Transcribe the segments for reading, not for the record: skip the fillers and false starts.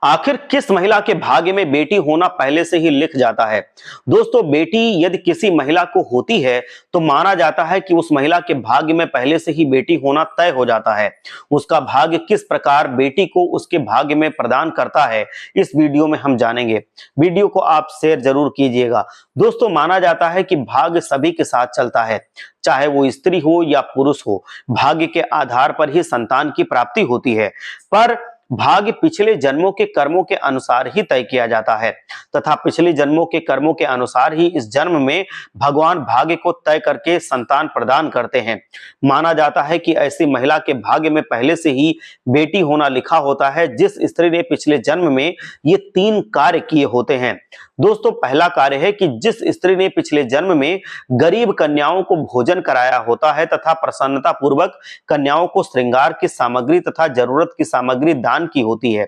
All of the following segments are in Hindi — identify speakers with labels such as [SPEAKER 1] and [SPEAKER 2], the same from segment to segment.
[SPEAKER 1] आखिर किस महिला के भाग्य में बेटी होना पहले से ही लिख जाता है। दोस्तों, बेटी यदि किसी महिला को होती है तो माना जाता है कि उस महिला के भाग्य में पहले से ही बेटी होना तय हो जाता है। उसका भाग्य किस प्रकार बेटी को उसके भाग्य में प्रदान करता है, इस वीडियो में हम जानेंगे। वीडियो को आप शेयर जरूर कीजिएगा। दोस्तों, माना जाता है कि भाग्य सभी के साथ चलता है, चाहे वो स्त्री हो या पुरुष हो। भाग्य के आधार पर ही संतान की प्राप्ति होती है, पर भाग्य पिछले जन्मों के कर्मों के अनुसार ही तय किया जाता है तथा पिछले जन्मों के कर्मों के अनुसार ही इस जन्म में भगवान भाग्य को तय करके संतान प्रदान करते हैं। माना जाता है कि ऐसी महिला के भाग्य में पहले से ही बेटी होना लिखा होता है जिस स्त्री ने पिछले जन्म में ये 3 कार्य किए होते हैं। दोस्तों, पहला कार्य है कि जिस स्त्री ने पिछले जन्म में गरीब कन्याओं को भोजन कराया होता है तथा प्रसन्नता पूर्वक कन्याओं को श्रृंगार की सामग्री तथा जरूरत की सामग्री दान की होती है।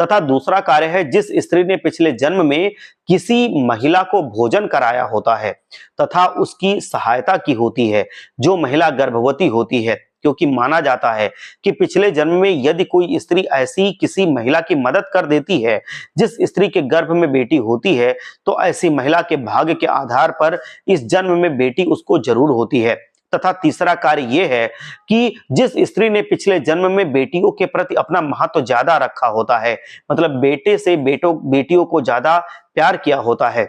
[SPEAKER 1] तथा दूसरा कार्य है जिस स्त्री ने पिछले जन्म में किसी महिला को भोजन कराया होता है तथा उसकी सहायता की होती है जो महिला गर्भवती होती है, क्योंकि माना जाता है कि पिछले जन्म में यदि कोई स्त्री ऐसी किसी महिला की मदद कर देती है जिस स्त्री के गर्भ में बेटी होती है, तो ऐसी महिला के भाग्य के आधार पर इस जन्म में बेटी उसको जरूर होती है। तथा तीसरा कार्य यह है कि जिस स्त्री ने पिछले जन्म में बेटियों के प्रति अपना महत्व ज्यादा रखा होता है, मतलब बेटे से बेटियों को ज्यादा प्यार किया होता है,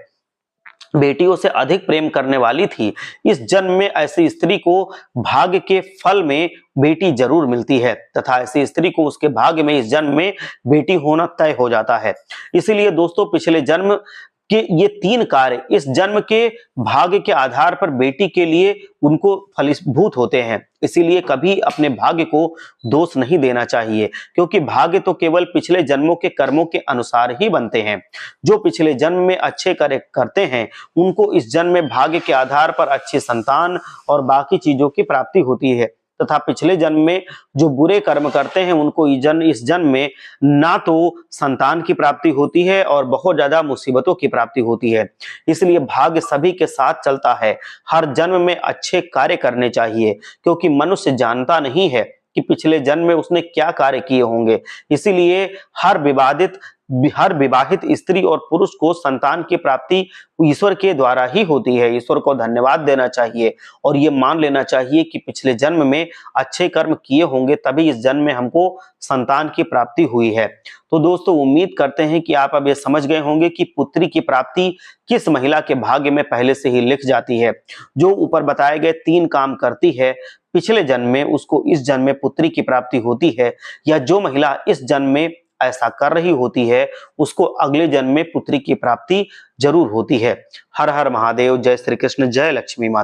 [SPEAKER 1] बेटियों से अधिक प्रेम करने वाली थी, इस जन्म में ऐसी स्त्री को भाग्य के फल में बेटी जरूर मिलती है तथा ऐसी स्त्री को उसके भाग्य में इस जन्म में बेटी होना तय हो जाता है। इसलिए दोस्तों, पिछले जन्म कि ये 3 कार्य इस जन्म के भाग्य के आधार पर बेटी के लिए उनको फलीभूत होते हैं। इसीलिए कभी अपने भाग्य को दोष नहीं देना चाहिए, क्योंकि भाग्य तो केवल पिछले जन्मों के कर्मों के अनुसार ही बनते हैं। जो पिछले जन्म में अच्छे कार्य करते हैं उनको इस जन्म में भाग्य के आधार पर अच्छी संतान और बाकी चीजों की प्राप्ति होती है, तथा पिछले जन्म में जो बुरे कर्म करते हैं उनको इस जन्म में ना तो संतान की प्राप्ति होती है और बहुत ज्यादा मुसीबतों की प्राप्ति होती है। इसलिए भाग्य सभी के साथ चलता है। हर जन्म में अच्छे कार्य करने चाहिए, क्योंकि मनुष्य जानता नहीं है कि पिछले जन्म में उसने क्या कार्य किए होंगे। इसीलिए हर विवाहित स्त्री और पुरुष को संतान की प्राप्ति ईश्वर के द्वारा ही होती है। ईश्वर को धन्यवाद देना चाहिए और ये मान लेना चाहिए कि पिछले जन्म में अच्छे कर्म किए होंगे तभी इस जन्म में हमको संतान की प्राप्ति हुई है। तो दोस्तों, उम्मीद करते हैं कि आप अब ये समझ गए होंगे कि पुत्री की प्राप्ति किस महिला के भाग्य में पहले से ही लिख जाती है। जो ऊपर बताए गए 3 काम करती है, पिछले जन्म में उसको इस जन्म में पुत्री की प्राप्ति होती है, या जो महिला इस जन्म में ऐसा कर रही होती है उसको अगले जन्म में पुत्री की प्राप्ति जरूर होती है। हर हर महादेव। जय श्री कृष्ण। जय लक्ष्मी माता।